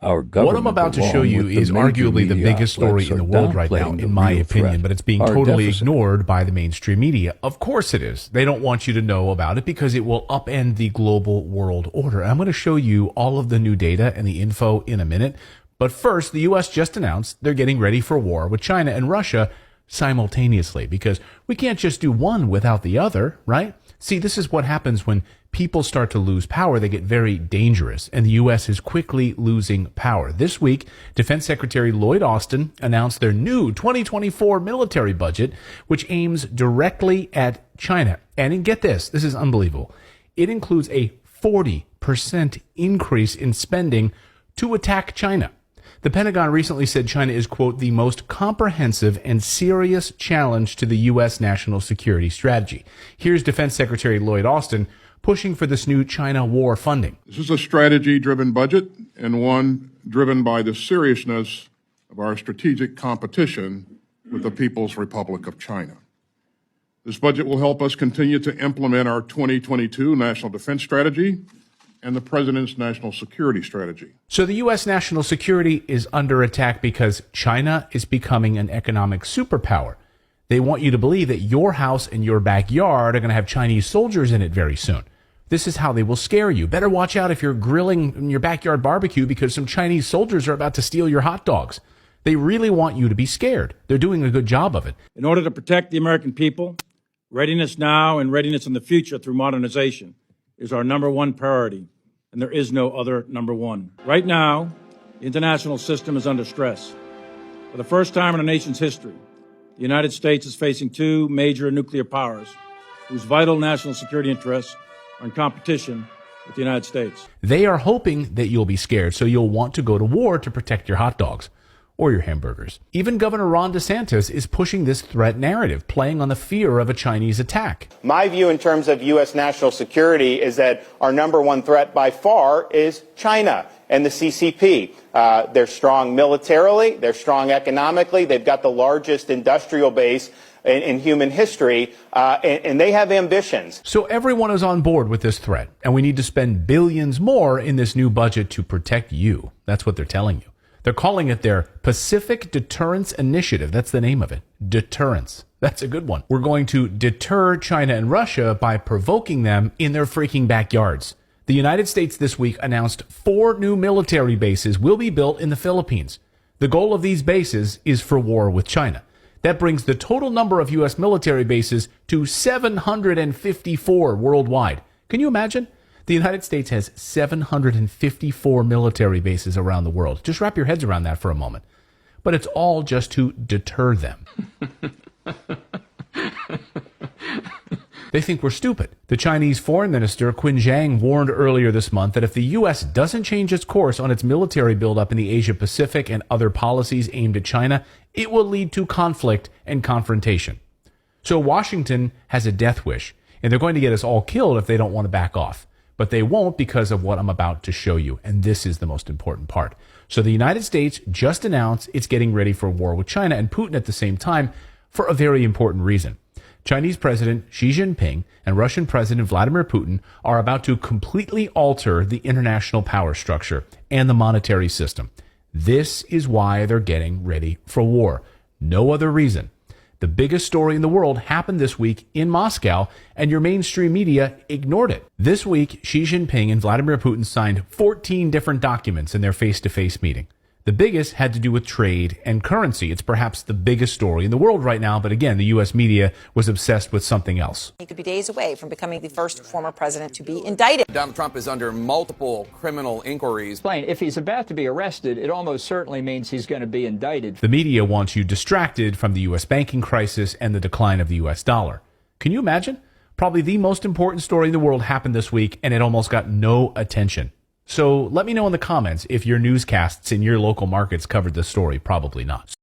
Our What I'm about to show you is arguably the biggest story in the world right now, in my opinion, but it's being totally ignored by the mainstream media. Of course it is. They don't want you to know about it because it will upend the global world order. I'm going to show you all of the new data and the info in a minute. But first, the U.S. just announced they're getting ready for war with China and Russia simultaneously, because we can't just do one without the other, right? See, this is what happens when people start to lose power. They get very dangerous, and the U.S. is quickly losing power. This week, Defense Secretary Lloyd Austin announced their new 2024 military budget, which aims directly at China. And get this is unbelievable. It includes a 40% increase in spending to attack China. The Pentagon recently said China is, quote, the most comprehensive and serious challenge to the U.S. national security strategy. Here's Defense Secretary Lloyd Austin pushing for this new China war funding. This is a strategy-driven budget and one driven by the seriousness of our strategic competition with the People's Republic of China. This budget will help us continue to implement our 2022 National Defense Strategy and the President's National Security Strategy. So the U.S. national security is under attack because China is becoming an economic superpower. They want you to believe that your house and your backyard are going to have Chinese soldiers in it very soon. This is how they will scare you. Better watch out if you're grilling in your backyard barbecue because some Chinese soldiers are about to steal your hot dogs. They really want you to be scared. They're doing a good job of it. In order to protect the American people, readiness now and readiness in the future through modernization is our number one priority, and there is no other number one. Right now, the international system is under stress. For the first time in our nation's history, the United States is facing two major nuclear powers whose vital national security interests are in competition with the United States. They are hoping that you'll be scared, so you'll want to go to war to protect your hot dogs or your hamburgers. Even Governor Ron DeSantis is pushing this threat narrative, playing on the fear of a Chinese attack. My view in terms of U.S. national security is that our number one threat by far is China and the CCP. They're strong militarily, they're strong economically, they've got the largest industrial base in human history, and they have ambitions. So everyone is on board with this threat, and we need to spend billions more in this new budget to protect you. That's what they're telling you. They're calling it their Pacific Deterrence Initiative. That's the name of it. Deterrence. That's a good one. We're going to deter China and Russia by provoking them in their freaking backyards. The United States this week announced 4 new military bases will be built in the Philippines. The goal of these bases is for war with China. That brings the total number of U.S. military bases to 754 worldwide. Can you imagine? The United States has 754 military bases around the world. Just wrap your heads around that for a moment. But it's all just to deter them. They think we're stupid. The Chinese Foreign Minister Qin Zhang warned earlier this month that if the U.S. doesn't change its course on its military buildup in the Asia-Pacific and other policies aimed at China, it will lead to conflict and confrontation. So Washington has a death wish, and they're going to get us all killed if they don't want to back off. But they won't because of what I'm about to show you, and this is the most important part. So the United States just announced it's getting ready for war with China and Putin at the same time for a very important reason. Chinese President Xi Jinping and Russian President Vladimir Putin are about to completely alter the international power structure and the monetary system. This is why they're getting ready for war. No other reason. The biggest story in the world happened this week in Moscow, and your mainstream media ignored it. This week, Xi Jinping and Vladimir Putin signed 14 different documents in their face-to-face meeting. The biggest had to do with trade and currency. It's perhaps the biggest story in the world right now, but again, the U.S. media was obsessed with something else. He could be days away from becoming the first former president to be indicted. Donald Trump is under multiple criminal inquiries. If he's about to be arrested, it almost certainly means he's going to be indicted. The media wants you distracted from the U.S. banking crisis and the decline of the U.S. dollar. Can you imagine? Probably the most important story in the world happened this week, and it almost got no attention. So let me know in the comments if your newscasts in your local markets covered this story. Probably not.